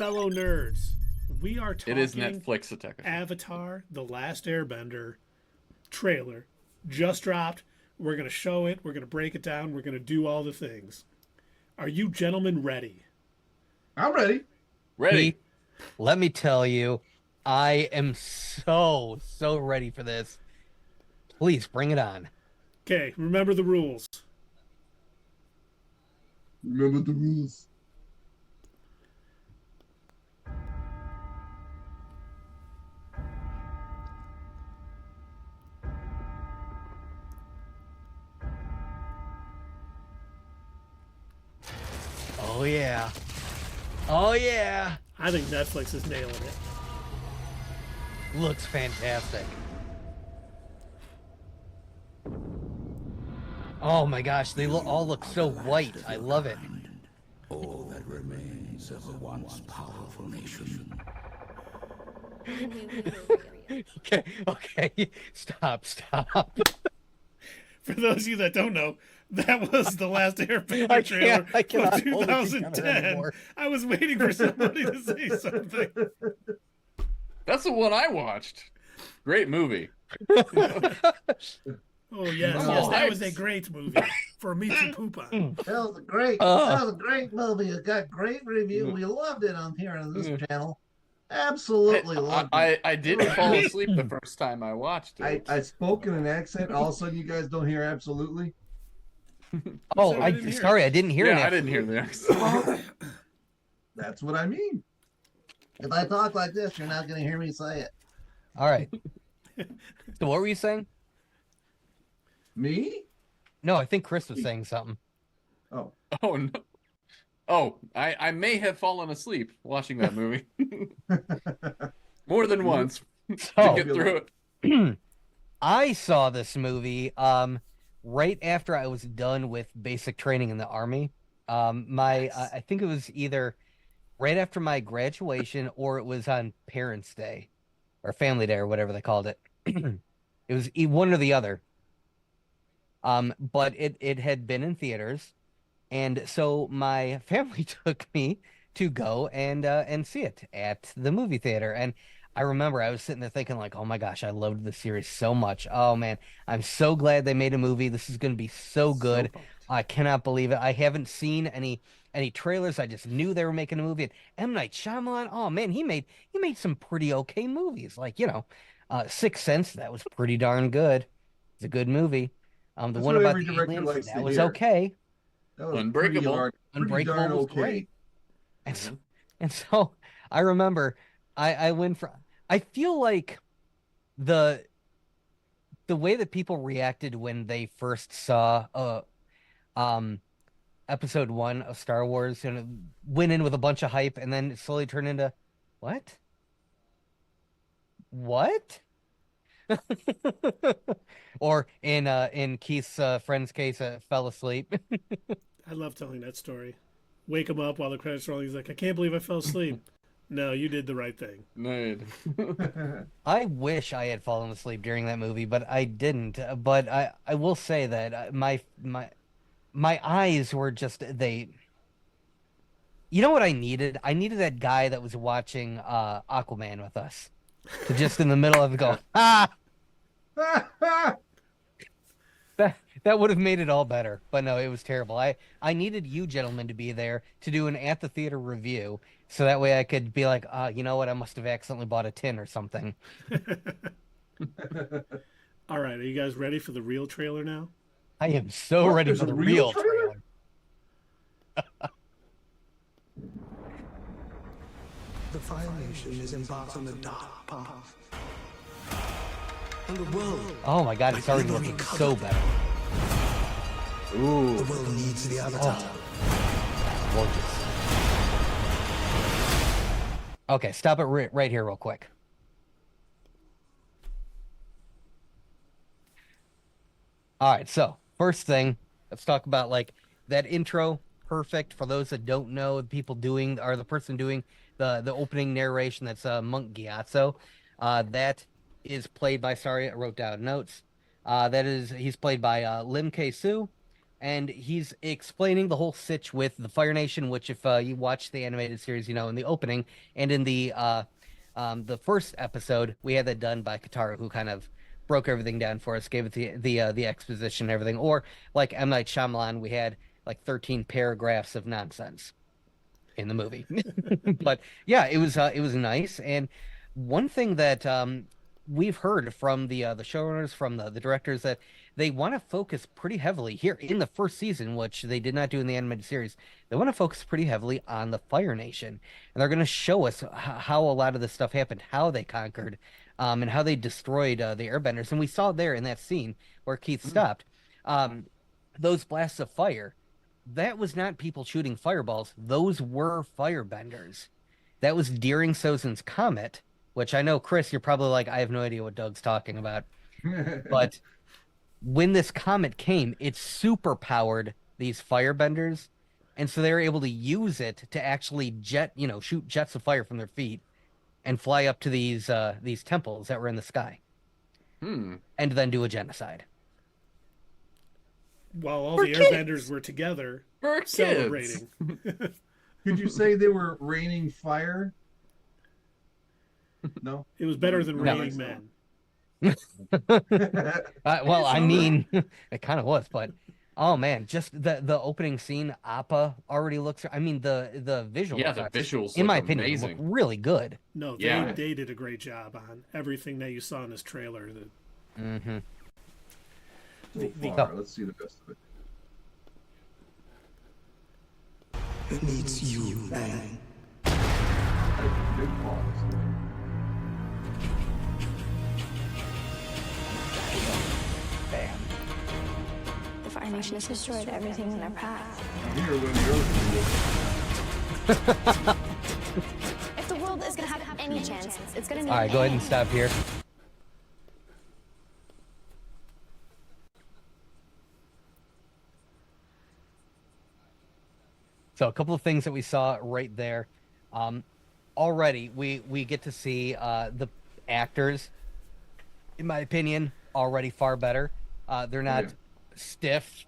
fellow nerds, we are talking It is Netflix attack. Avatar the Last Airbender trailer. Just dropped. We're going to show it. We're going to break it down. We're going to do all the things. Are you gentlemen ready? I'm ready. Ready. Pete, let me tell you, I am so ready for this. Please bring it on. Okay, remember the rules. Remember the rules. Oh yeah. Oh yeah. I think Netflix is nailing it. Looks fantastic. Oh my gosh, they all look so white. I love it. All that remains of a once powerful nation. Okay. Stop. For those of you that don't know, that was the last Airbender I trailer cannot from hold it together 2010. anymore. I was waiting for somebody to say something. That's the one I watched. Great movie. Oh yes, Oh, yes, that was thanks. a great movie for me to poop on. That was a great. Oh. That was a great movie. It got great review. We loved it on here on this channel. Absolutely loved it. I didn't fall asleep the first time I watched it. I spoke in an accent. All of a sudden, you guys don't hear absolutely. Oh, So I didn't hear sorry, I didn't hear yeah, that. I didn't hear the accent. That's what I mean. If I talk like this, you're not going to hear me say it. All right. So what were you saying? Me? No, I think Chris was saying something. Oh, Oh no. Oh, I may have fallen asleep watching that movie. More than once to So get through it. I saw this movie right after I was done with basic training in the Army. I think it was either right after my graduation or it was on Parents' Day or Family Day or whatever they called it. It was one or the other. But it had been in theaters, and so my family took me to go and see it at the movie theater. And I remember I was sitting there thinking like, oh my gosh, I loved the series so much. Oh man, I'm so glad they made a movie. This is going to be so good. I cannot believe it. I haven't seen any trailers. I just knew they were making a movie. And M. Night Shyamalan, oh man, he made some pretty okay movies. Like, Sixth Sense, that was pretty darn good. It's a good movie. The That's one what about every the director aliens, likes that to was hear. okay. that was Unbreakable. pretty Unbreakable darn was okay. great. And so I remember I went from, I feel like the way that people reacted when they first saw episode 1 of Star Wars, went in with a bunch of hype and then it slowly turned into what? Or in Keith's friend's case, fell asleep. I love telling that story. Wake him up while the credits are rolling. He's like, I can't believe I fell asleep. No, you did the right thing. Nerd. I wish I had fallen asleep during that movie, but I didn't. But I will say that my eyes were just they. You know what I needed? I needed that guy that was watching Aquaman with us to just in the middle of it go, ah. That would have made it all better, but no, it was terrible. I needed you gentlemen to be there to do an at the theater review, so that way I could be like, you know what, I must have accidentally bought a tin or something. All right, are you guys ready for the real trailer now? I am so What? ready There's for a the real real trailer? trailer. The Fire Nation is embarked on a dark path. And the world, Oh my god, it's already looking so better. Ooh. the world needs the Avatar. Gorgeous. Okay, stop it right here real quick. All right, so first thing, let's talk about like that intro. Perfect for those that don't know. The people doing or the person doing the opening narration. That's Monk Gyatso. That is played by. Sorry, I wrote down notes. He's played by Lim K Soo. and he's explaining the whole sitch with the Fire Nation, which if you watch the animated series, you know, in the opening and in the first episode, we had that done by Katara, who kind of broke everything down for us, gave it the exposition and everything. Or like M. Night Shyamalan, we had like 13 paragraphs of nonsense in the movie. But yeah, it was nice. And one thing that we've heard from the showrunners, from the directors, that they want to focus pretty heavily here in the first season, which they did not do in the animated series. They want to focus pretty heavily on the Fire Nation, and they're going to show us how a lot of this stuff happened, how they conquered, and how they destroyed the Airbenders. And we saw there in that scene where Keith stopped, those blasts of fire. That was not people shooting fireballs; those were firebenders. That was Deering Sozin's comet, which I know, Chris, you're probably like, I have no idea what Doug's talking about, but when this comet came, it super powered these firebenders, and so they were able to use it to actually shoot jets of fire from their feet and fly up to these temples that were in the sky, and then do a genocide. While all For the kids. airbenders were together For celebrating. Could you say they were raining fire? No. It was better than No. raining men. Well, I mean, it kind of was, but oh man, just the opening scene, Appa already looks. I mean, the visual. Yeah, the effects, visuals in look my opinion, amazing. look really good. No, Yeah. they did a great job on everything that you saw in this trailer. Mm-hmm. So The- far, let's see the best of it. It needs you, Aang. Big pause. Bam. The Fire Nation has destroyed everything in our path. Here when the Earth If the world is going to have any chance, it's going to need All right, go ahead and Aang. stop here. So a couple of things that we saw right there. Already, we get to see the actors, in my opinion, already far better. They're not stiff.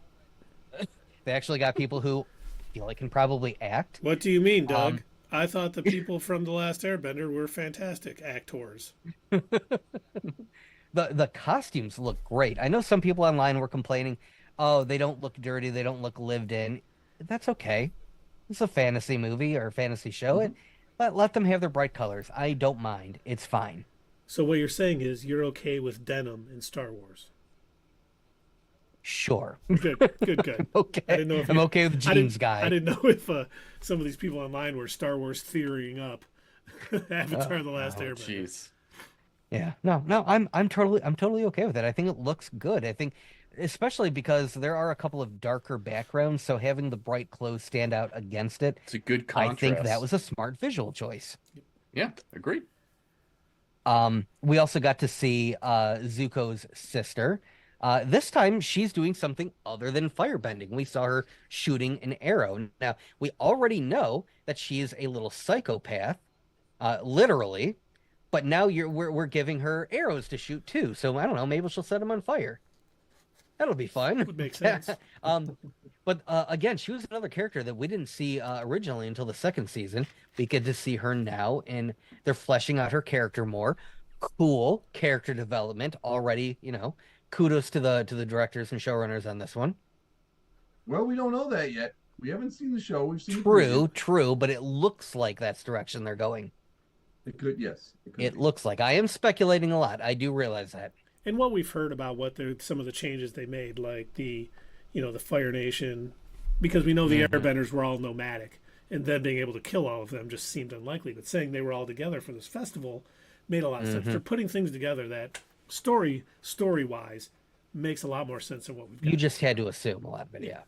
They actually got people who I feel like can probably act. What do you mean, Doug? I thought the people from The Last Airbender were fantastic actors. The costumes look great. I know some people online were complaining, oh, they don't look dirty, they don't look lived in. That's okay. It's a fantasy movie or a fantasy show. Let them have their bright colors. I don't mind. It's fine. So what you're saying is you're okay with denim in Star Wars. Sure. Good. Okay. I didn't know if I'm okay with I jeans didn't- guy. I didn't know if some of these people online were Star Wars theorying up Avatar the Last Oh, Airbender. jeez. Yeah. No, I'm totally okay with it. I think it looks good. I think especially because there are a couple of darker backgrounds, so having the bright clothes stand out against it, It's a good I contrast. think that was a smart visual choice. Yeah, agreed. We also got to see Zuko's sister. This time she's doing something other than firebending. We saw her shooting an arrow. Now, we already know that she is a little psychopath, literally, but now we're giving her arrows to shoot too. So I don't know, maybe she'll set them on fire. That'll be fun. Would make sense. But again, she was another character that we didn't see originally until the second season. We get to see her now, and they're fleshing out her character more. Cool character development already. Kudos to the directors and showrunners on this one. Well, we don't know that yet. We haven't seen the show. We've seen the True, but it looks like that's the direction they're going. It could, yes. It, could It be. looks like. I am speculating a lot. I do realize that. And what we've heard about some of the changes they made, like the Fire Nation, because we know the Airbenders were all nomadic, and them being able to kill all of them just seemed unlikely. But saying they were all together for this festival made a lot of sense. They're putting things together that story-wise makes a lot more sense than what we've got. You just had to assume a lot of it, yeah.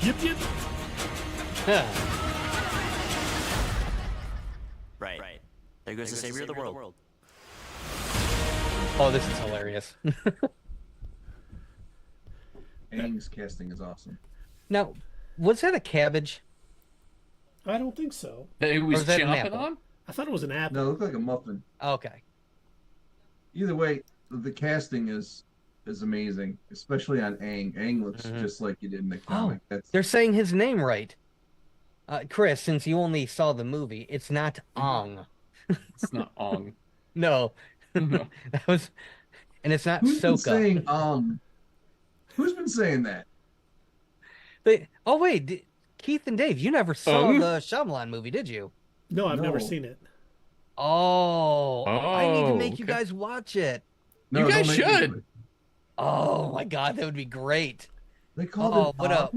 Yip, yip. Right. There goes the savior of the world. Oh, this is hilarious. Aang's casting is awesome. Now, was that a cabbage? I don't think so. It Or was is that an chomping apple? on? I thought it was an apple. No, it looked like a muffin. Okay. Either way, the casting is is amazing, especially on Aang. Aang looks just like he did in the comic. They're saying his name right. Chris, since you only saw the movie, it's not Aang. It's not Aang. No. No. That was, and it's not Who's been Sokka. saying Who's been saying that? Oh wait, Keith and Dave, you never saw the Shyamalan movie, did you? No, I've never No. seen it. Oh, I need to make you okay. guys watch it. No, You guys don't make me should. do it. Oh my God, that would be great. They called Oh, it what up?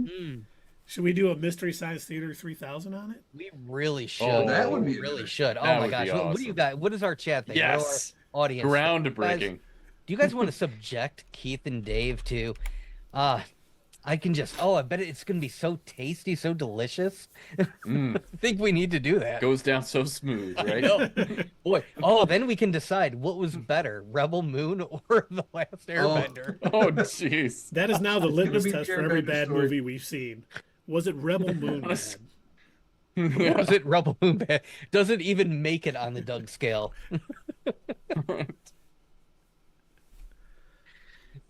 Should we do a Mystery Science Theater 3000 on it? We really should. Oh, that would be We really good. should. Oh That my would gosh, be what do you awesome. got? What is our chat thing? Yes. What do our audience think? Groundbreaking. Do you guys want to subject Keith and Dave to I bet it's gonna be so tasty, so delicious. I think we need to do that. Goes down so smooth, right? No. Boy, then we can decide what was better, Rebel Moon or The Last Airbender. Oh, jeez. That is now the litmus be test for every Airbender bad story. movie we've seen. Was it Rebel Moon bad? Was it Rebel Moon bad? Does it even make it on the Doug scale?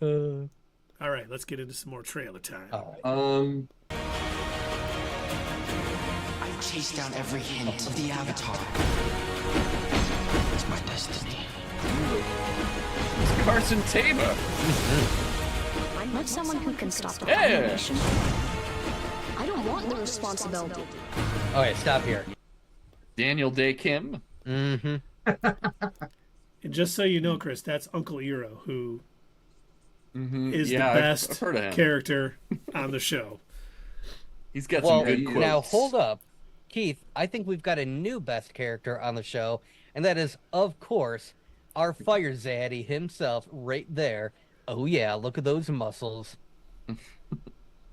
All right, let's get into some more trailer time. All right. I chased down every hint of the Avatar. It's my destiny. It's Carson Tama. I'm not someone who can stop the Yeah. animation. I don't want the responsibility. Okay, stop here. Daniel Day Kim. Mm-hmm. And just so you know, Chris, that's Uncle Iroh, who is the Yeah, best I've heard of him. character on the show. He's got Well, some good quotes. now hold up. Keith, I think we've got a new best character on the show, and that is, of course, our Fire Zaddy himself right there. Oh yeah, look at those muscles.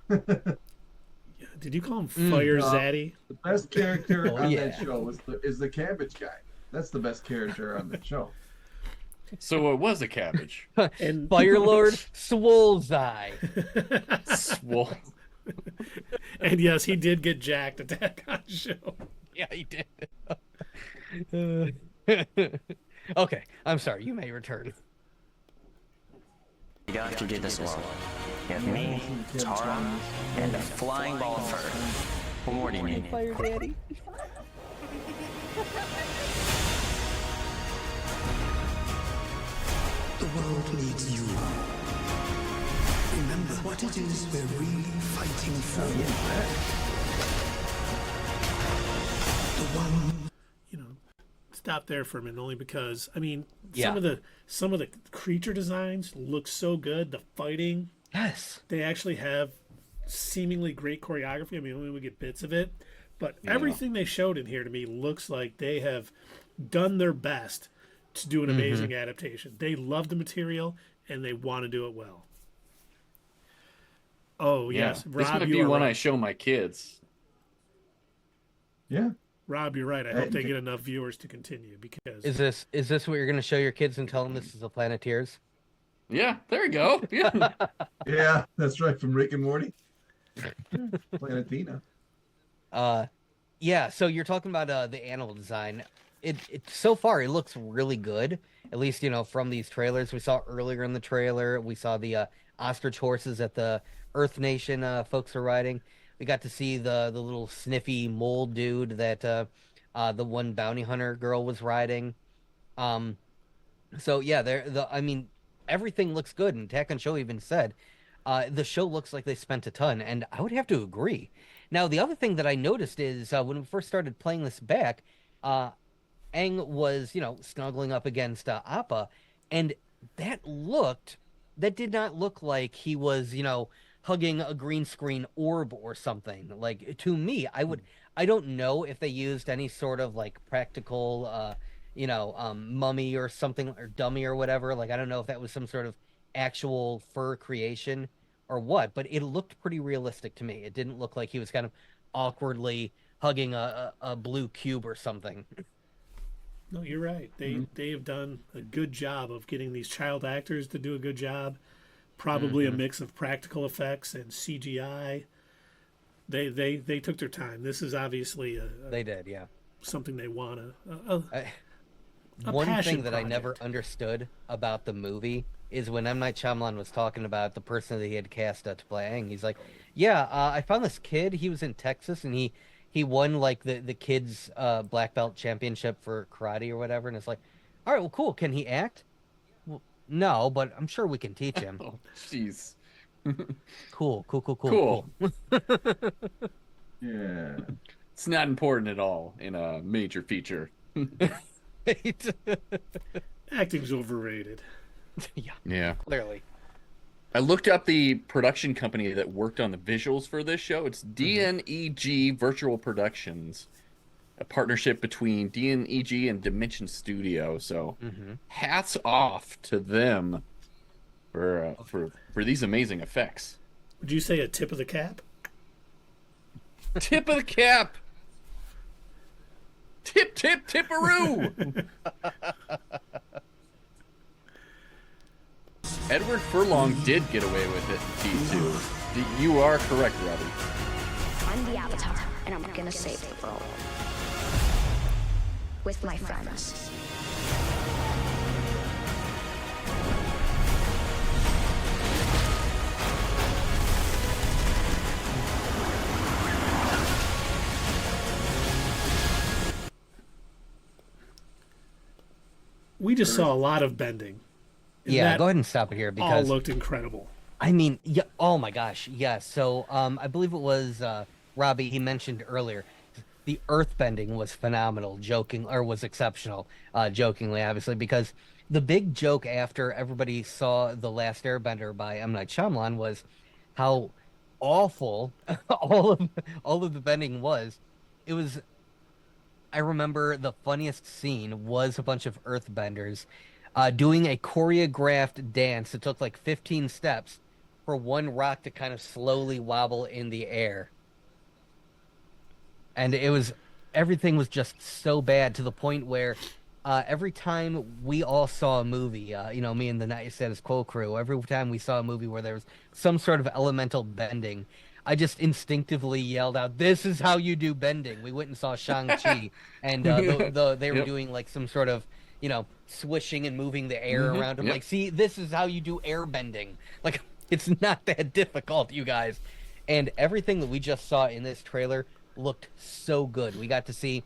Did you call him Fire Zaddy? The best character on yeah. that show is the cabbage guy. That's the best character on the show. So it was a cabbage. And Fire Lord Swoleseye. Swole. and yes, he did get jacked at that kind of show. Yeah, he did. Okay, I'm sorry. You may return. You got to do this alone. You have me, Tara, and a flying ball of fur. What more do you need? Fire Daddy. The world needs you. Remember what it is we're really fighting for. The one. You know, stop there for a minute, only because I mean, Yeah. some of the creature designs look so good. The fighting, Yes. they actually have seemingly great choreography. I mean, only we get bits of it, but everything they showed in here to me looks like they have done their best to do an amazing adaptation. They love the material and they want to do it well. Oh yes, This Rob, might you be are one right. I show my kids. Yeah. Rob, you're right. I hope they get enough viewers to continue because Is this what you're going to show your kids and tell them this is the Planeteers? Yeah, there you go. Yeah. Yeah, that's right, from Rick and Morty. Planetina. Yeah, so you're talking about the animal design. It so far it looks really good. At least, you know, from these trailers we saw earlier in the trailer, we saw the ostrich horses that the Earth Nation folks are riding. We got to see the little sniffy mole dude that the one bounty hunter girl was riding. So yeah, I mean, everything looks good, and Attack on Show even said the show looks like they spent a ton, and I would have to agree. Now, the other thing that I noticed is when we first started playing this back, Aang was, you know, snuggling up against Appa, and that did not look like he was, you know, hugging a green screen orb or something. Like, to me, I don't know if they used any sort of like practical, mummy or something, or dummy or whatever. Like, I don't know if that was some sort of actual fur creation or what, but it looked pretty realistic to me. It didn't look like he was kind of awkwardly hugging a blue cube or something. no, you're right. They have done a good job of getting these child actors to do a good job. Probably a mix of practical effects and CGI. They took their time. This is obviously They did, yeah. something they want to one passion thing that I never project. understood about the movie is when M. Night Shyamalan was talking about the person that he had cast to play Aang, he's like, yeah, I found this kid. He was in Texas, and he won like the kids black belt championship for karate or whatever. And it's like, all right, well, cool. Can he act? Well, no, but I'm sure we can teach him. Oh, jeez. Cool. Cool. Yeah. It's not important at all in a major feature. Acting's overrated. Yeah. Clearly. I looked up the production company that worked on the visuals for this show. It's DNEG Virtual Productions, a partnership between DNEG and Dimension Studio. So, hats off to them for these amazing effects. Would you say a tip of the cap? Tip of the cap. Tipperoo. Edward Furlong did get away with it in T2. You are correct, Robbie. I'm the Avatar, and I'm gonna save the world. With my friends. We just saw a lot of bending. And Yeah, that go ahead and stop it here all because looked incredible. I mean, yeah, oh my gosh, yeah. So, I believe it was Robbie. He mentioned earlier the earthbending was phenomenal, was exceptional, jokingly, obviously, because the big joke after everybody saw The Last Airbender by M. Night Shyamalan was how awful all of the bending was. It was. I remember the funniest scene was a bunch of earthbenders doing a choreographed dance that took like 15 steps for one rock to kind of slowly wobble in the air. And everything was just so bad to the point where every time we all saw a movie, me and the Night Status Quo crew, every time we saw a movie where there was some sort of elemental bending, I just instinctively yelled out, "This is how you do bending." We went and saw Shang-Chi, and they were doing like some sort of, swishing and moving the air around. I'm like, see, this is how you do air bending. Like, it's not that difficult, you guys. And everything that we just saw in this trailer looked so good. We got to see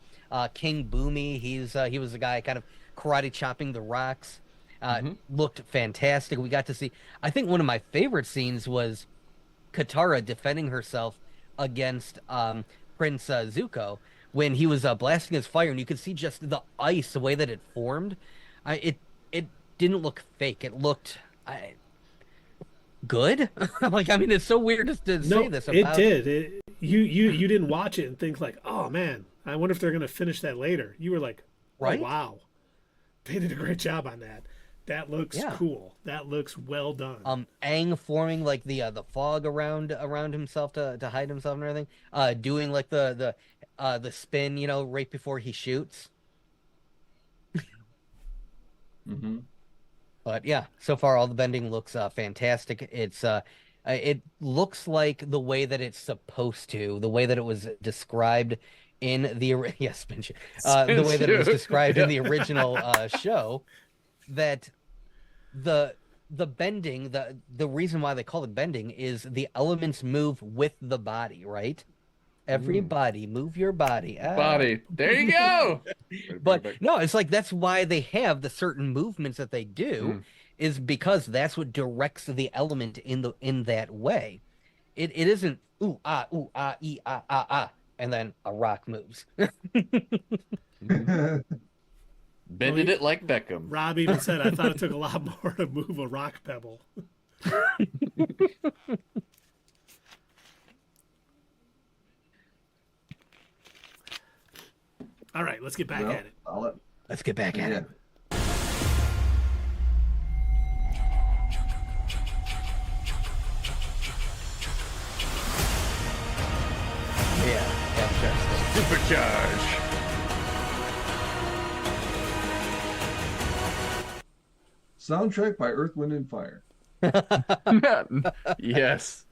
King Boomy. He was the guy kind of karate chopping the rocks. Looked fantastic. We got to see, I think one of my favorite scenes was Katara defending herself against Prince Zuko when he was blasting his fire, and you could see just the ice, the way that it formed. It didn't look fake. It looked good. Like, I mean, it's so weird to say this about. It did. You didn't watch it and think like, oh man, I wonder if they're gonna finish that later. You were like, right? Oh, wow, they did a great job on that. That looks cool. That looks well done. Aang forming like the fog around himself to hide himself and everything. Doing like the spin, right before he shoots. But yeah, so far all the bending looks fantastic. It looks like the way that it's supposed to, the way that it was described in the the way that it was described in the original show. That the bending, the reason why they call it bending is the elements move with the body, right? Everybody move your body. Body. There you go. But no, it's like that's why they have the certain movements that they do, is because that's what directs the element in that way. It isn't ooh ah ee ah and then a rock moves. Bended it like Beckham. Rob even said, I thought it took a lot more to move a rock pebble. All right, let's get back at it. Let's get back at it. Yeah, Supercharge. Soundtrack by Earth, Wind, and Fire. Yes.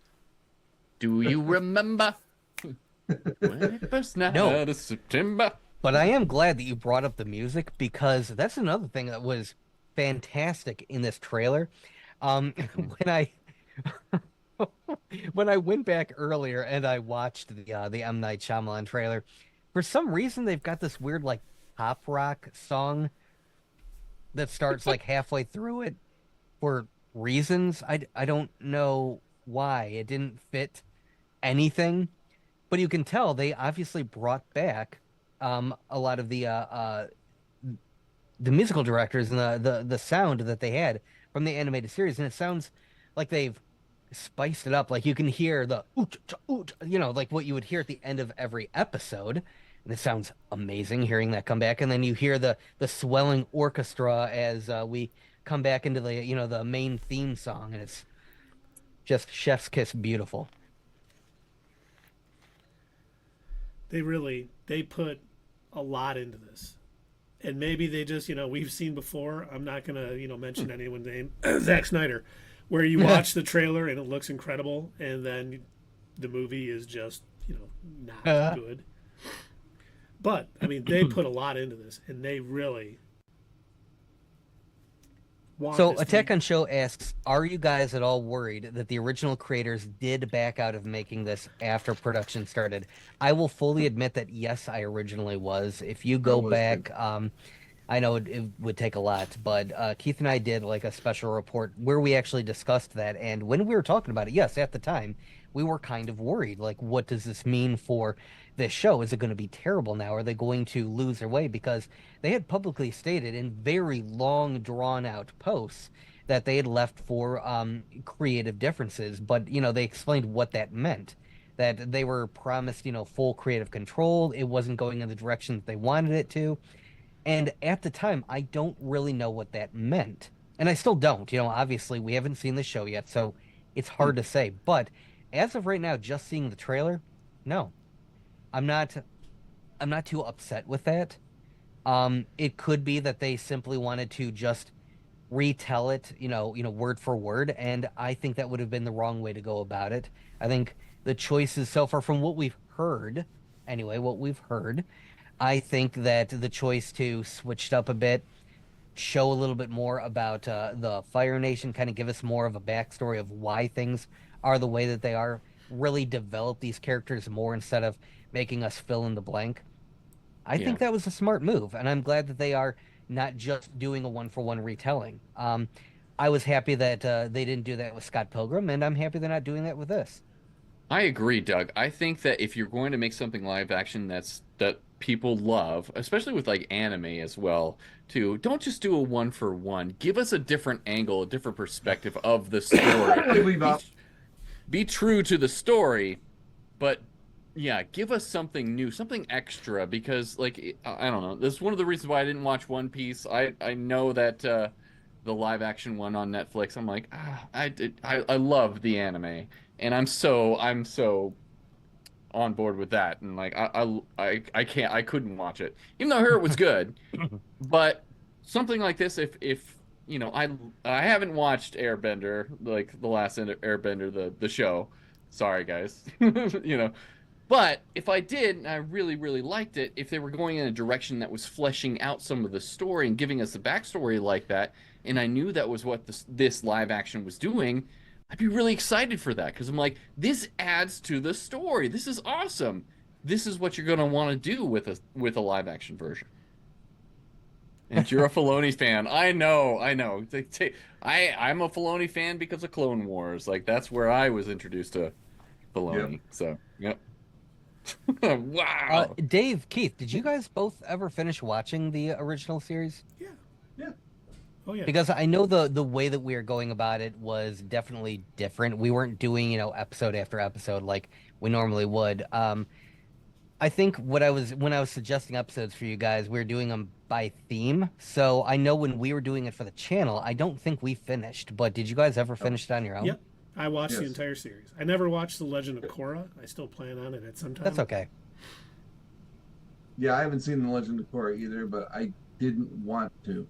Do you remember? 21st night of September. But I am glad that you brought up the music because that's another thing that was fantastic in this trailer. When I when I went back earlier and I watched the M. Night Shyamalan trailer, for some reason they've got this weird like pop rock song that starts like halfway through it for reasons. I don't know why. It didn't fit anything, but you can tell they obviously brought back a lot of the musical directors and the sound that they had from the animated series, and it sounds like they've spiced it up. Like you can hear the oot, oot, like what you would hear at the end of every episode, and it sounds amazing hearing that come back. And then you hear the swelling orchestra as we come back into the main theme song, and it's just chef's kiss beautiful. They put a lot into this. And maybe they just, we've seen before. I'm not going to, mention anyone's name. Zack Snyder, where you watch the trailer and it looks incredible. And then the movie is just, not good. But, I mean, they put a lot into this. And they really want So Attack on Show asks, are you guys at all worried that the original creators did back out of making this after production started? I will fully admit that, yes, I originally was. If you go back, I know it would take a lot, but Keith and I did like a special report where we actually discussed that. And when we were talking about it, yes, at the time, we were kind of worried. Like, what does this mean for this show? Is it going to be terrible now? Are they going to lose their way? Because they had publicly stated in very long, drawn-out posts that they had left for creative differences. But, they explained what that meant. That they were promised, full creative control. It wasn't going in the direction that they wanted it to. And at the time, I don't really know what that meant. And I still don't. Obviously, we haven't seen the show yet, so it's hard to say. But as of right now, just seeing the trailer, no. I'm not too upset with that. It could be that they simply wanted to just retell it, word for word, and I think that would have been the wrong way to go about it. I think the choices so far, from what we've heard, I think that the choice to switch it up a bit, show a little bit more about the Fire Nation, kind of give us more of a backstory of why things are the way that they are, really develop these characters more instead of making us fill in the blank. I think that was a smart move, and I'm glad that they are not just doing a one-for-one retelling. I was happy that they didn't do that with Scott Pilgrim, and I'm happy they're not doing that with this. I agree, Doug. I think that if you're going to make something live action that people love, especially with like anime as well, too, don't just do a one-for-one. Give us a different angle, a different perspective of the story. Be true to the story, but yeah, give us something new, something extra, because like I don't know, that's one of the reasons why I didn't watch One Piece. I know that the live action one on Netflix, I'm like, I love the anime, and I'm so on board with that, and like I couldn't watch it, even though I heard it was good. But something like this, if I haven't watched Airbender, like the last Airbender, the show. Sorry, guys. But if I did, and I really, really liked it, if they were going in a direction that was fleshing out some of the story and giving us a backstory like that, and I knew that was what this live action was doing, I'd be really excited for that, because I'm like, this adds to the story. This is awesome. This is what you're going to want to do with a live action version. And you're a Filoni fan. I know. I'm a Filoni fan because of Clone Wars. Like, that's where I was introduced to Filoni. Yep. So, yep. Wow. Dave, Keith, did you guys both ever finish watching the original series? Yeah. Oh yeah. Because I know the way that we were going about it was definitely different. We weren't doing, episode after episode like we normally would. I think when I was suggesting episodes for you guys, we were doing them by theme. So I know when we were doing it for the channel, I don't think we finished. But did you guys ever finish it on your own? Yep. I watched the entire series. I never watched The Legend of Korra. I still plan on it at some time. That's okay. Yeah, I haven't seen The Legend of Korra either, but I didn't want to.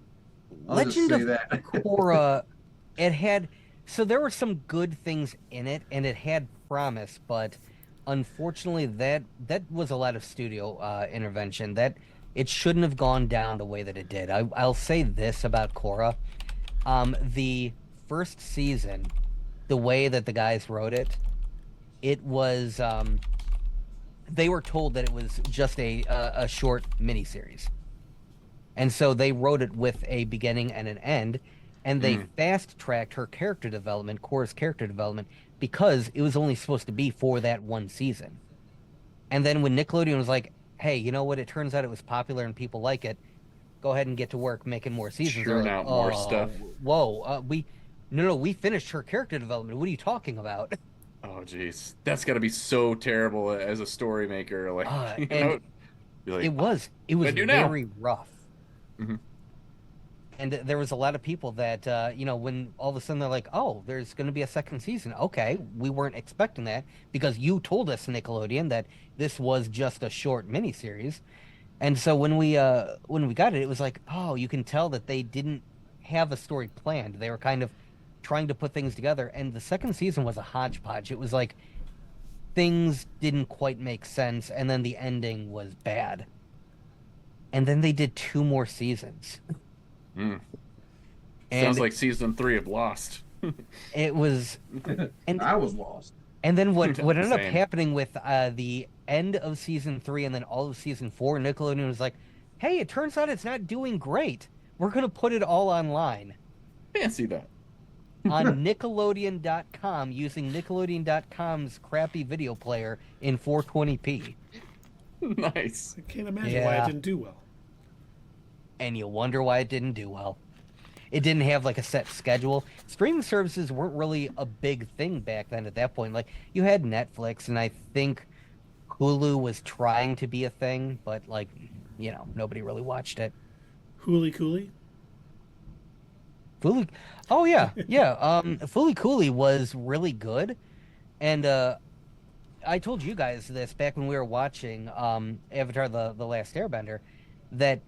Legend of Korra, so there were some good things in it, and it had promise, but unfortunately that was a lot of studio intervention. That it shouldn't have gone down the way that it did. I'll say this about Korra. The first season, the way that the guys wrote it, it was they were told that it was just a short miniseries. And so they wrote it with a beginning and an end, and they fast-tracked her character development, Korra's character development, because it was only supposed to be for that one season. And then when Nickelodeon was like, hey, you know what, it turns out it was popular and people like it, go ahead and get to work making more seasons. Churn out more stuff. Whoa, we finished her character development. What are you talking about? Oh, jeez. That's got to be so terrible as a story maker. Like, it was very rough. Mm-hmm. And there was a lot of people that, when all of a sudden they're like, oh, there's going to be a second season. Okay, we weren't expecting that because you told us, Nickelodeon, that this was just a short miniseries. And so when we got it, it was like, oh, you can tell that they didn't have a story planned. They were kind of trying to put things together. And the second season was a hodgepodge. It was like things didn't quite make sense. And then the ending was bad. And then they did 2 more seasons. Sounds like season 3 of Lost. It was, and I was lost. And then what ended up happening with the end of season 3 and then all of season 4, Nickelodeon was like, "Hey, it turns out it's not doing great. We're gonna put it all online." Fancy that. On Nickelodeon.com using Nickelodeon.com's crappy video player in 420p. Nice. I can't imagine why it didn't do well. And you wonder why it didn't do well. It didn't have like a set schedule. Streaming services weren't really a big thing back then at that point. Like, you had Netflix, and I think Hulu was trying to be a thing, but like, nobody really watched it. Hooly Cooly? Fooly, oh yeah. Fooly Cooly was really good. And I told you guys this back when we were watching Avatar the Last Airbender, that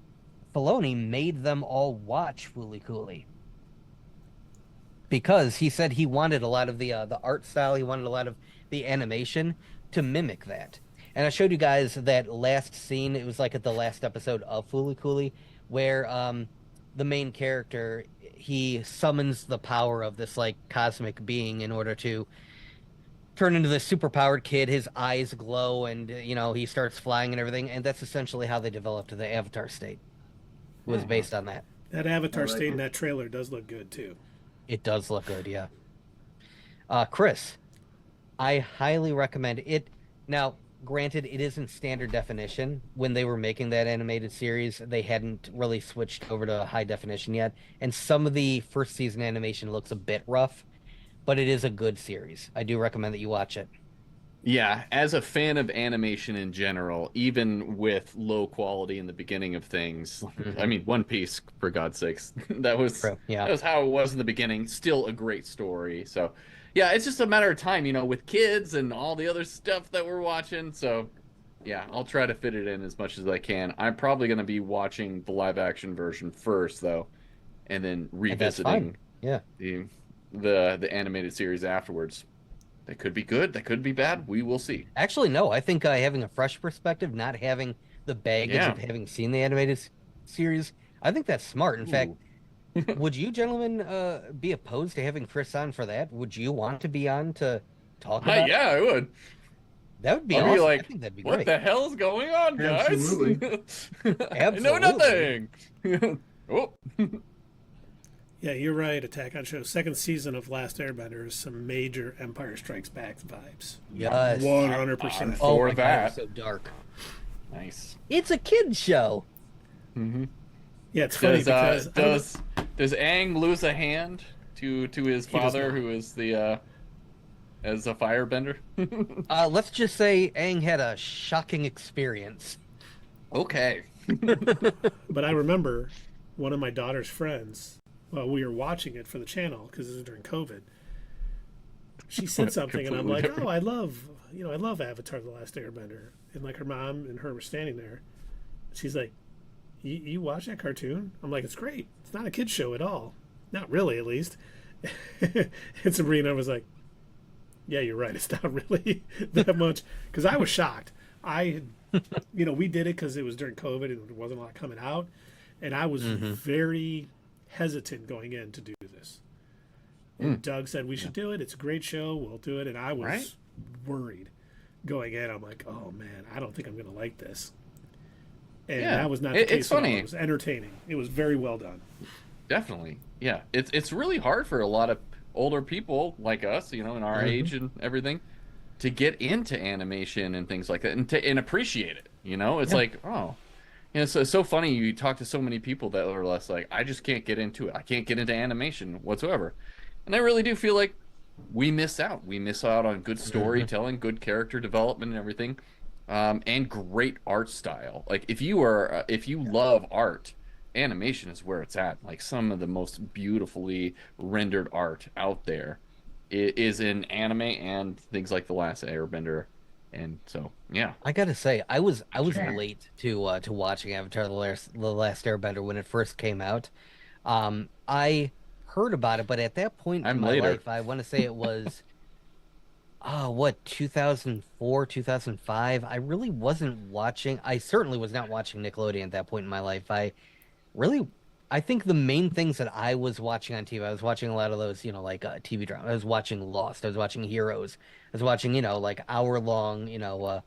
Filoni made them all watch Fooly Cooly because he said he wanted a lot of the art style, he wanted a lot of the animation to mimic that. And I showed you guys that last scene. It was like at the last episode of Fooly Cooly, where the main character, he summons the power of this like cosmic being in order to turn into this superpowered kid. His eyes glow, and he starts flying and everything. And that's essentially how they developed the Avatar state. Was based on that. That Avatar state in that trailer does look good too. It does look good, yeah. Chris, I highly recommend it. Now, granted, it isn't standard definition. When they were making that animated series, they hadn't really switched over to high definition yet, and some of the first season animation looks a bit rough, but it is a good series. I do recommend that you watch it. Yeah, as a fan of animation in general, even with low quality in the beginning of things, I mean, One Piece, for God's sakes, that was how it was in the beginning. Still a great story. So, yeah, it's just a matter of time, with kids and all the other stuff that we're watching. So, yeah, I'll try to fit it in as much as I can. I'm probably going to be watching the live action version first, though, and then revisiting the animated series afterwards. That could be good. That could be bad. We will see. Actually, no. I think having a fresh perspective, not having the baggage of having seen the animated series, I think that's smart. In fact, would you gentlemen be opposed to having Chris on for that? Would you want to be on to talk about it? Yeah, I would. That would be awesome. Be like, I think that'd be what great. the hell's going on, guys? Absolutely. I know nothing. Oh. Yeah, you're right, Attack on Show. Second season of Last Airbender is some major Empire Strikes Back vibes. Yes. 100%. Oh, For my that. God, it's so dark. Nice. It's a kid's show. Mm-hmm. Yeah, it's funny because... does Aang lose a hand to his father, who is as a firebender? Let's just say Aang had a shocking experience. Okay. But I remember one of my daughter's friends... Well, we were watching it for the channel because it was during COVID. She said something, and I'm like, "Oh, I love Avatar: The Last Airbender." And like her mom and her were standing there. She's like, "You watch that cartoon?" I'm like, "It's great. It's not a kid's show at all. Not really, at least." And Sabrina was like, "Yeah, you're right. It's not really that much." Because I was shocked. I you know, we did it because it was during COVID and there wasn't a lot coming out, and I was very hesitant going in to do this. And Doug said we should do it. It's a great show. We'll do it. And I was worried going in. I'm like, oh man, I don't think I'm going to like this. And that was not the case. It's funny. It was entertaining. It was very well done. Definitely, yeah. It's really hard for a lot of older people like us, you know, in our age and everything, to get into animation and things like that, and appreciate it. You know, it's like, oh, you know, it's so funny. You talk to so many people that are less like, I just can't get into it. I can't get into animation whatsoever. And I really do feel like we miss out. We miss out on good storytelling, good character development, and everything, and great art style. Like if you love art, animation is where it's at. Like some of the most beautifully rendered art out there is in anime and things like The Last Airbender. And so, yeah, I gotta say, I was late to watching Avatar the Last Airbender when it first came out. I heard about it, but at that point in my life, I want to say it was 2004, 2005. I really wasn't watching. I certainly was not watching Nickelodeon at that point in my life. I think the main things that I was watching on TV, I was watching a lot of those, you know, like TV drama. I was watching Lost. I was watching Heroes. I was watching, you know, like hour-long, you know,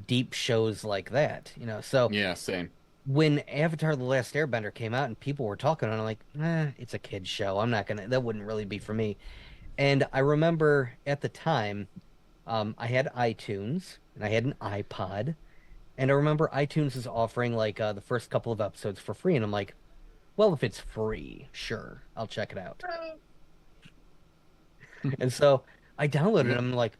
deep shows like that, you know. So yeah, same. When Avatar the Last Airbender came out and people were talking, I'm like, it's a kid's show. That wouldn't really be for me. And I remember at the time, I had iTunes and I had an iPod. And I remember iTunes is offering like the first couple of episodes for free. And I'm like, well, if it's free, sure, I'll check it out. And so I downloaded it and I'm like,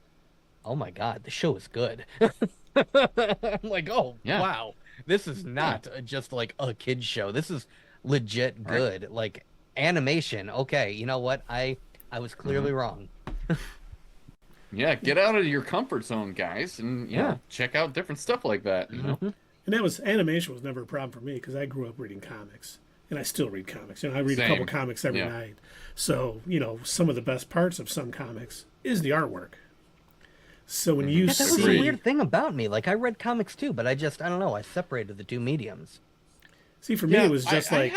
oh my God, the show is good. I'm like, oh, wow. This is not just like a kid's show. This is legit good. Right. Like animation. Okay, you know what? I was clearly wrong. Yeah, get out of your comfort zone, guys, and check out different stuff like that. You know, and animation was never a problem for me because I grew up reading comics, and I still read comics. You know, I read a couple comics every night. So you know, some of the best parts of some comics is the artwork. So when you see... That was a weird thing about me. Like, I read comics too, but I don't know, I separated the two mediums. See, for me, it was just I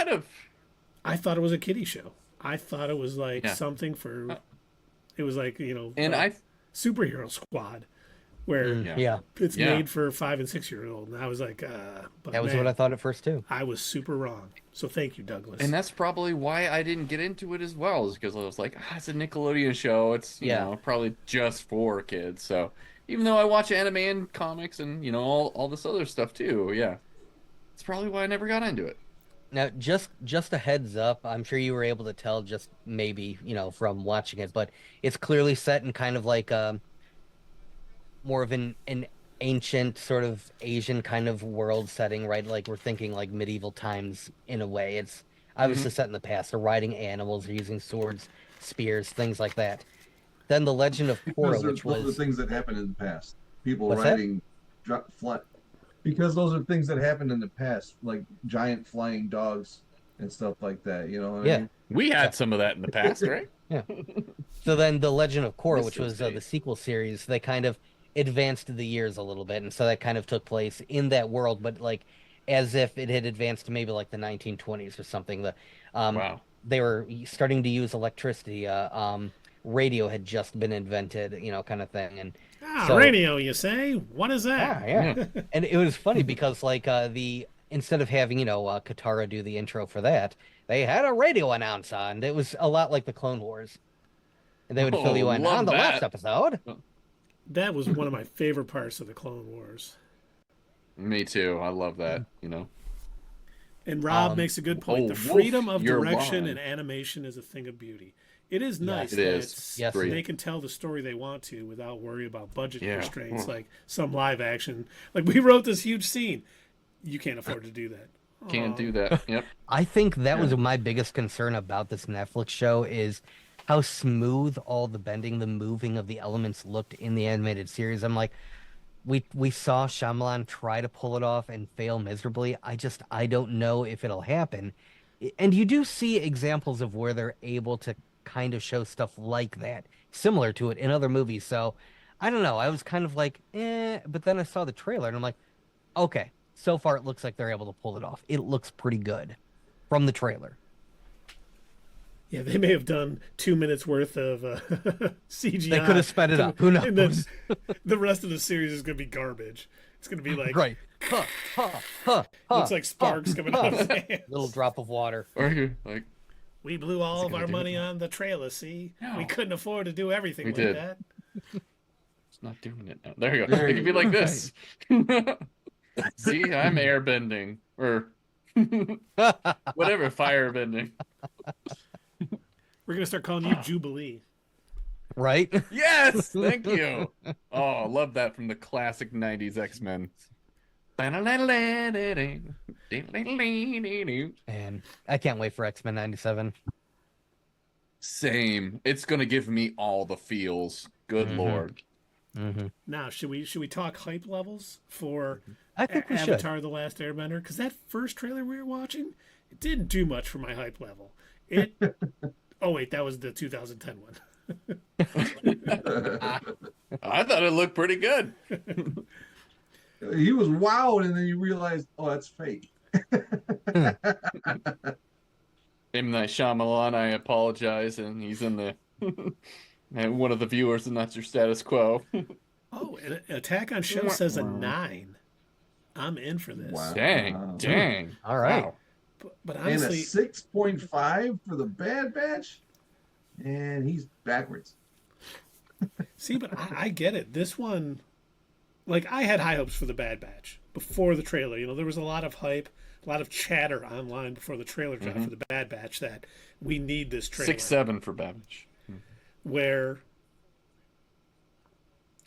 thought it was a kiddie show. I thought it was like something for... It was like, you know, and Superhero Squad, where it's made for 5 and 6 year old. And I was like, but that was what I thought at first too. I was super wrong. So thank you, Douglas. And that's probably why I didn't get into it as well, is because I was like, it's a Nickelodeon show. It's you know, probably just for kids. So even though I watch anime and comics and you know all this other stuff too, it's probably why I never got into it. Now, just a heads up, I'm sure you were able to tell just maybe, you know, from watching it, but it's clearly set in kind of like more of an ancient sort of Asian kind of world setting, right? Like we're thinking like medieval times in a way. It's obviously set in the past. They're riding animals, they're using swords, spears, things like that. Then the Legend of Korra, which was the things that happened in the past. People riding because those are things that happened in the past, like giant flying dogs and stuff like that. You know what I mean? We had some of that in the past, right? Yeah. So then the Legend of Korra, which was the sequel series, they kind of advanced the years a little bit, and so that kind of took place in that world, but like as if it had advanced to maybe like the 1920s or something. They were starting to use electricity. Radio had just been invented, you know, kind of thing. And so, radio, you say? What is that? Yeah. And it was funny because like instead of having, you know, Katara do the intro for that, they had a radio announcer, and it was a lot like the Clone Wars. And they would fill you in on the last episode. That was one of my favorite parts of the Clone Wars. Me too. I love that, you know. And Rob makes a good point. The freedom of direction and animation is a thing of beauty. It is nice that they can tell the story they want to without worry about budget constraints like some live action. Like we wrote this huge scene. You can't afford to do that. Can't do that. Yep. I think that was my biggest concern about this Netflix show is how smooth all the bending, the moving of the elements looked in the animated series. I'm like, we saw Shyamalan try to pull it off and fail miserably. I don't know if it'll happen. And you do see examples of where they're able to kind of show stuff like that, similar to it in other movies. So I don't know. I was kind of like, but then I saw the trailer and I'm like, Okay, so far it looks like they're able to pull it off. It looks pretty good from the trailer. Yeah, they may have done 2 minutes worth of CGI. They could have sped it up. Who knows? And then the rest of the series is going to be garbage. It's going to be like, right. Looks like sparks coming out of his hands. Little drop of water. Or like, we blew all of our money on the trailer. See, we couldn't afford to do everything like that. It's not doing it now. There you go. It could be like this. See, I'm airbending or whatever, firebending. We're gonna start calling you Jubilee. Right? Yes, thank you. Oh, I love that from the classic '90s X-Men. And I can't wait for X-Men 97. Same. It's gonna give me all the feels. Good Lord. Now, should we talk hype levels for I think we Avatar the Last Airbender? Because that first trailer we were watching, it didn't do much for my hype level. It. Oh wait, that was the 2010 one. I thought it looked pretty good. He was wowed, and then you realize, oh, that's fake. M. Night Shyamalan, I apologize, and he's in the and one of the viewers, and that's your status quo. Oh, and Attack on Show says a 9. I'm in for this. Wow. Dang. All right. Wow. But honestly, and a 6.5 for the Bad Batch, and he's backwards. See, but I get it. This one, like, I had high hopes for the Bad Batch before the trailer. You know, there was a lot of hype, a lot of chatter online before the trailer dropped for the Bad Batch that we need this trailer. 6-7 for Bad Batch. Where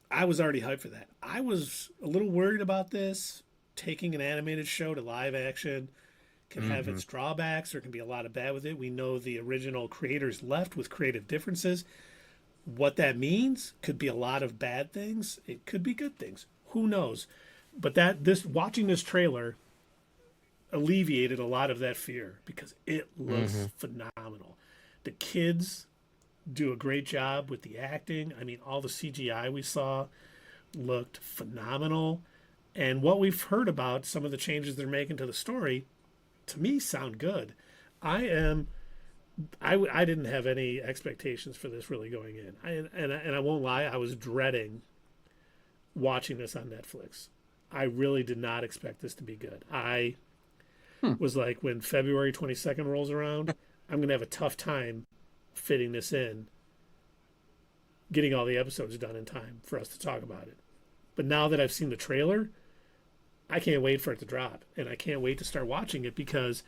I was already hyped for that. I was a little worried about this, taking an animated show to live action. Can have its drawbacks. There can be a lot of bad with it. We know the original creators left with creative differences. What that means could be a lot of bad things. It could be good things. Who knows? But watching this trailer alleviated a lot of that fear because it looks phenomenal. The kids do a great job with the acting. I mean, all the CGI we saw looked phenomenal. And what we've heard about some of the changes they're making to the story, to me, sound good. I didn't have any expectations for this really going in. And I won't lie, I was dreading watching this on Netflix. I really did not expect this to be good. I was like, when February 22nd rolls around, I'm going to have a tough time fitting this in, getting all the episodes done in time for us to talk about it. But now that I've seen the trailer, I can't wait for it to drop, and I can't wait to start watching it because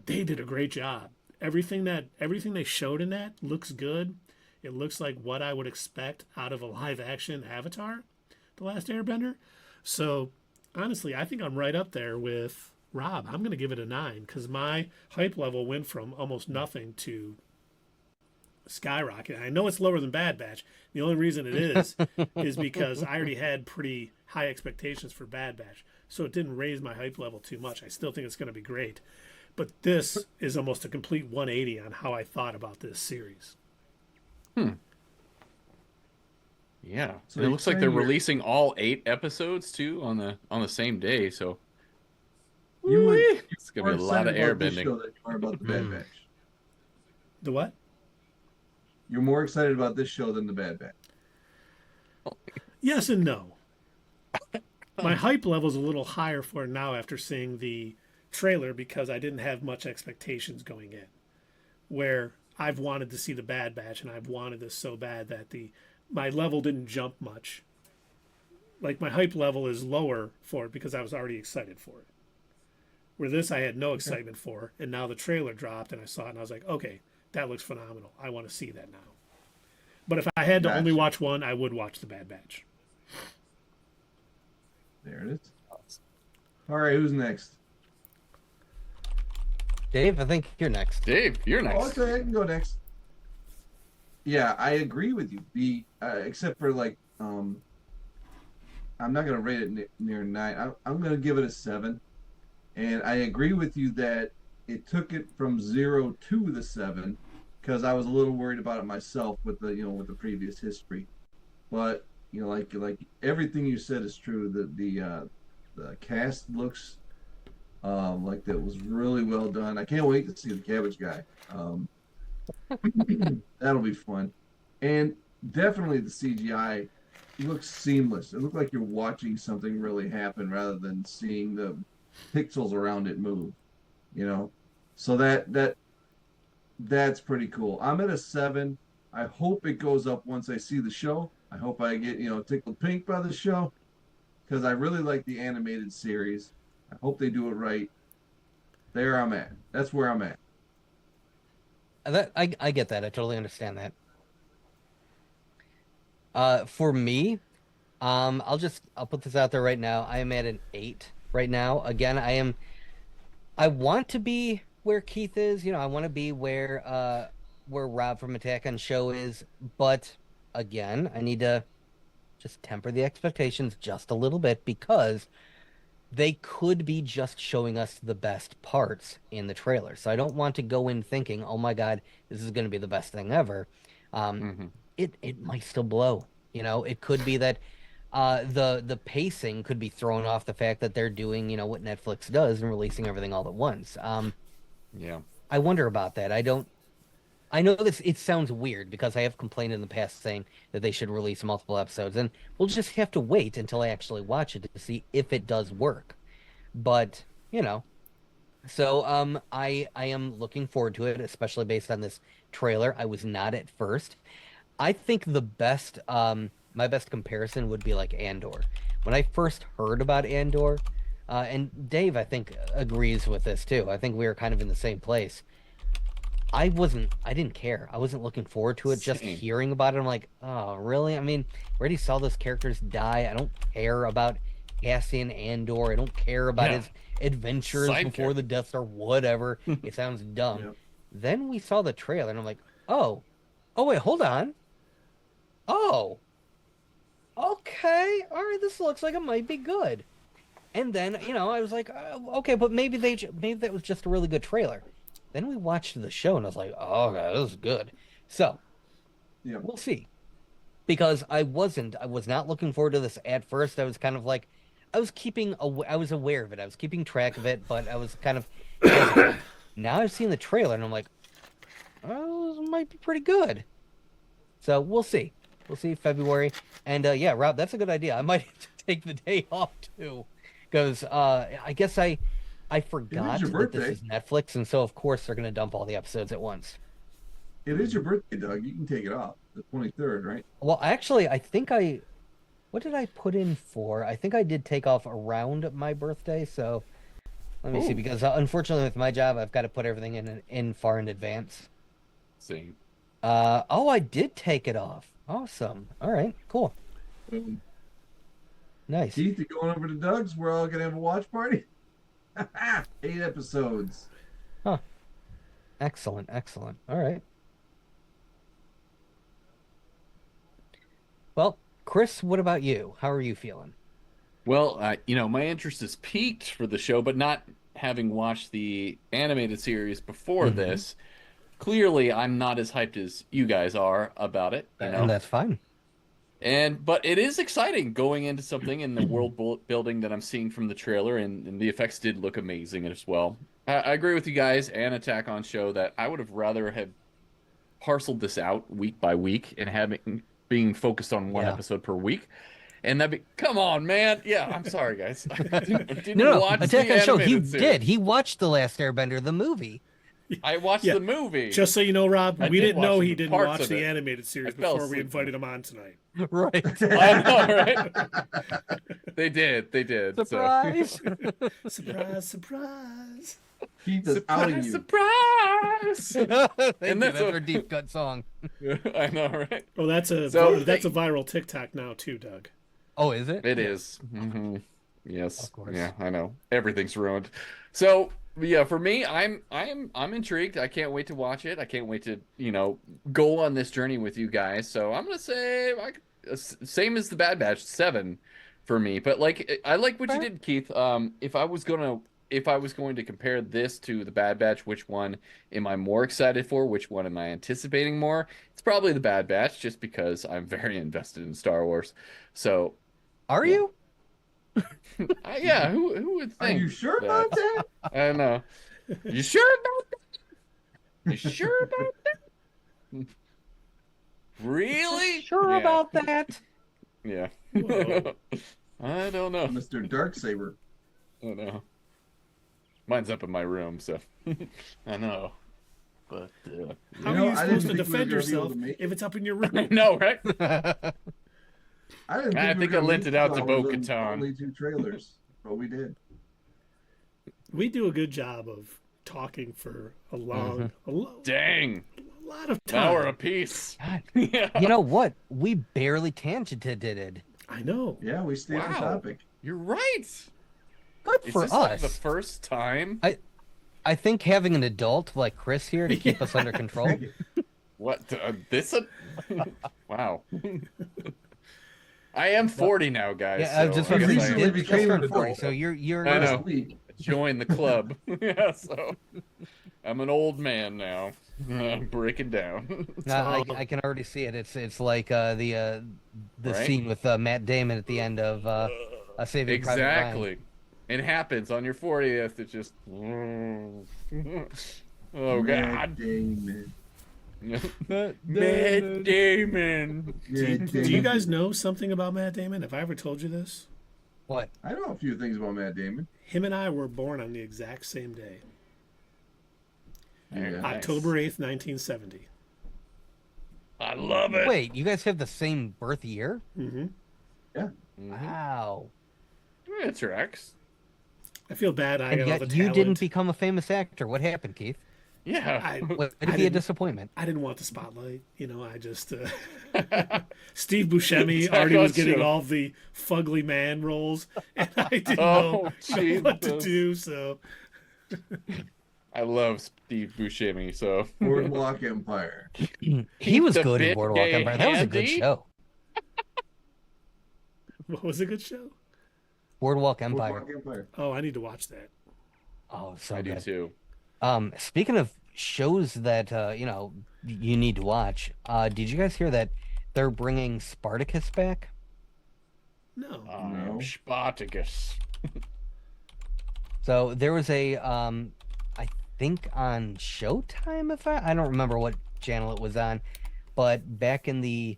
they did a great job. Everything they showed in that looks good. It looks like what I would expect out of a live action Avatar, The Last Airbender. So honestly, I think I'm right up there with Rob. I'm going to give it a 9 because my hype level went from almost nothing to skyrocket. I know it's lower than Bad Batch. The only reason it is because I already had pretty high expectations for Bad Batch, so it didn't raise my hype level too much. I still think it's going to be great, but this is almost a complete 180 on how I thought about this series. Yeah, So it looks like they're you're- releasing all 8 episodes too on the same day. So it's gonna be a more lot of excited about this airbending. show than you are about the Bad Batch. The what? You're more excited about this show than the Bad Batch. Yes and no. My hype level's a little higher for it now after seeing the trailer because I didn't have much expectations going in. Where I've wanted to see the Bad Batch and I've wanted this so bad that my level didn't jump much. Like, my hype level is lower for it because I was already excited for it. Where this I had no excitement for, and now the trailer dropped and I saw it and I was like, okay, that looks phenomenal. I want to see that now. But if I had to only watch one, I would watch the Bad Batch. There it is. All right, who's next? Dave, I think you're next. Dave, you're Oh, next. okay, I can go next. Yeah, I agree with you. Except for I'm not gonna rate it near 9. I'm gonna give it a 7. And I agree with you that it took it from 0 to the 7 because I was a little worried about it myself with the previous history. But like everything you said is true. The cast looks like that was really well done. I can't wait to see the Cabbage Guy. That'll be fun. And definitely the CGI looks seamless. It looks like you're watching something really happen rather than seeing the pixels around it move. You know, so that's pretty cool. I'm at a 7. I hope it goes up once I see the show. I hope I get tickled pink by the show because I really like the animated series. I hope they do it right. There I'm at. That's where I'm at. I get that. I totally understand that. For me, I'll put this out there right now. I am at an 8 right now. Again, I want to be where Keith is. I want to be where Rob from Attack on Show is, but again, I need to just temper the expectations just a little bit because they could be just showing us the best parts in the trailer. So I don't want to go in thinking, oh my God, this is going to be the best thing ever. It might still blow. It could be that the pacing could be thrown off the fact that they're doing, what Netflix does and releasing everything all at once. Yeah. I wonder about that. I know it sounds weird because I have complained in the past saying that they should release multiple episodes, and we'll just have to wait until I actually watch it to see if it does work. But, so I am looking forward to it, especially based on this trailer. I was not at first. I think the best my best comparison would be like Andor. When I first heard about Andor, and Dave, I think, agrees with this too. I think we were kind of in the same place. I didn't care. I wasn't looking forward to it. Just hearing about it, I'm like, oh, really? I mean, we already saw those characters die. I don't care about Cassian Andor. I don't care about his adventures before the Death Star, whatever. It sounds dumb. Yep. Then we saw the trailer, and I'm like, oh, wait, hold on. Oh, okay. All right, this looks like it might be good. And then, I was like, okay, but maybe that was just a really good trailer. Then we watched the show, and I was like, oh, God, this is good. So, We'll see. Because I was not looking forward to this at first. I was kind of like, I was aware of it. I was keeping track of it, but I was kind of hesitant. Now I've seen the trailer, and I'm like, oh, this might be pretty good. So, we'll see. We'll see February. And, Rob, that's a good idea. I might have to take the day off, too. Because I guess I forgot that this is Netflix, and so of course they're going to dump all the episodes at once. It is your birthday, Doug. You can take it off. The 23rd, right? Well, actually, I think what did I put in for? I think I did take off around my birthday, so let me see, because unfortunately with my job, I've got to put everything in far in advance. Same. I did take it off. Awesome. All right, cool. Nice. Keith, you going over to Doug's? We're all going to have a watch party? 8 episodes. Huh. Excellent. All right. Well, Chris, what about you? How are you feeling? Well, my interest is peaked for the show, but not having watched the animated series before this, clearly I'm not as hyped as you guys are about it. And that's fine. But it is exciting going into something in the world building that I'm seeing from the trailer, and the effects did look amazing as well. I agree with you guys and Attack on Show that I would have rather have parceled this out week by week and being focused on one episode per week. And come on, man. Yeah, I'm sorry, guys. I didn't watch Attack the on Show. He series. did. He watched The Last Airbender, the movie. I watched the movie. Just so you know, Rob, we didn't know he didn't watch the it. Animated series before we invited him on tonight. Right. I know, right? They did. Surprise! Surprise! Keith is outing you. Surprise! And that's our deep cut song. I know, right? Oh, that's a viral TikTok now too, Doug. Oh, is it? It is. Mm-hmm. Yes. Of course. Yeah, I know. Everything's ruined. So yeah, for me, I'm intrigued. I can't wait to watch it. I can't wait to go on this journey with you guys. So I'm gonna say same as the Bad Batch, 7 for me. But I like what you did, Keith. If I was going to compare this to the Bad Batch, which one am I more excited for? Which one am I anticipating more? It's probably the Bad Batch, just because I'm very invested in Star Wars. So, are you? Yeah, who would think? Are you sure about that? I know. You sure about that? You sure about that? Really? Sure Yeah. about that? Yeah. Whoa. I don't know. Mr. Darksaber. I don't know. Mine's up in my room, so I know. But How are you supposed to defend yourself if it's up in your room? I know, right? I think I lent it out to Bo-Katan. Only 2 trailers, but we did. We do a good job of talking for a long, Dang, a lot of an time. hour apiece. Yeah. You know what? We barely tangented it. I know. Yeah, we stayed on topic. You're right. Good Is for this us. like the first time? I think having an adult like Chris here to keep us under control. What? This? Wow. I am 40 now, guys. Yeah, I was just so about to say, recently you just became turned an 40, adult. so you're I know. Week. Join the club. Yeah, so I'm an old man now. I'm breaking down. I can already see it. It's like the Right? scene with Matt Damon at the end of Saving Private Ryan. Exactly. It happens on your 40th. It's just. Oh, God. Damon. Matt Damon. Do you guys know something about Matt Damon? Have I ever told you this? What? I know a few things about Matt Damon. Him and I were born on the exact same day. Yeah. Nice. October 8th, 1970. I love it. Wait, you guys have the same birth year? Mm-hmm. Yeah. Wow. It's your ex. I feel bad I And got all the yet you talent. didn't become a famous actor. What happened, Keith? Yeah. Would it be a disappointment? I didn't want the spotlight. You know, I just... Steve Buscemi Zach already was got getting you. all the fugly man roles, and I didn't Oh, know what to Jesus. do, so... I love Steve Buscemi, so. Boardwalk Empire. He was the good in bit Boardwalk gay Empire. That was a good handy. show. What was a good show? Boardwalk Empire. Boardwalk Empire. Oh, I need to watch that. Oh, so I do good. too. Speaking of shows that you need to watch, did you guys hear that they're bringing Spartacus back? No. No. Spartacus. So there was a I think on Showtime, if I don't remember what channel it was on, but back in the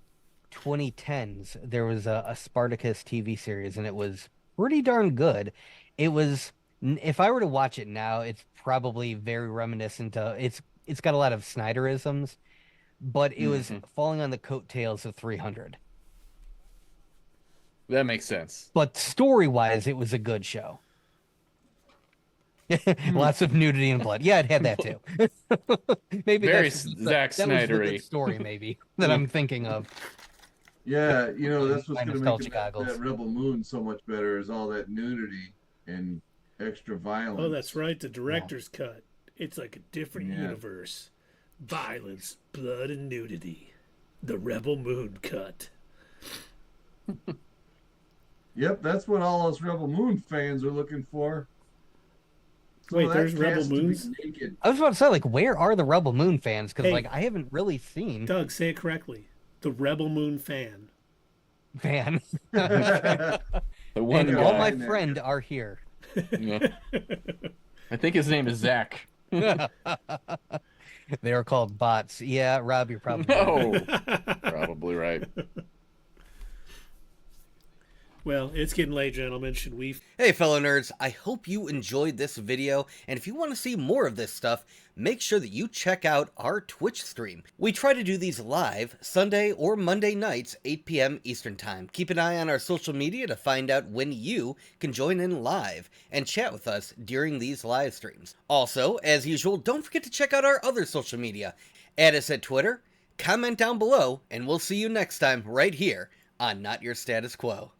2010s there was a Spartacus TV series, and it was pretty darn good. It was, if I were to watch it now, it's probably very reminiscent of, it's got a lot of Snyderisms, but it was falling on the coattails of 300. That makes sense. But story-wise, it was a good show. Lots of nudity and blood. Yeah, it had that too. Maybe Very that's Zack that was the Snyder-y. good story, maybe that I'm thinking of. Yeah, you know, that's what's My going to make nostalgia that goggles. Rebel Moon so much better is all that nudity and extra violence. Oh, that's right. The director's cut. It's like a different Yeah. universe. Violence, blood, and nudity. The Rebel Moon cut. Yep, that's what all us Rebel Moon fans are looking for. Some Wait, of that there's Rebel cast to be Moons? naked. I was about to say, like, where are the Rebel Moon fans? Because, Hey. like, I haven't really seen Doug, say it correctly. The Rebel Moon fan. fan. The one And guy. all my friend are here. Yeah. I think his name is Zach. They are called bots. Yeah, Rob, you're probably right. No. Probably right. Well, it's getting late, gentlemen. Should we? Hey fellow nerds, I hope you enjoyed this video, and if you want to see more of this stuff, make sure that you check out our Twitch stream. We try to do these live Sunday or Monday nights, 8 p.m. Eastern Time. Keep an eye on our social media to find out when you can join in live and chat with us during these live streams. Also, as usual, don't forget to check out our other social media. Add us at Twitter, comment down below, and we'll see you next time right here on Not Your Status Quo.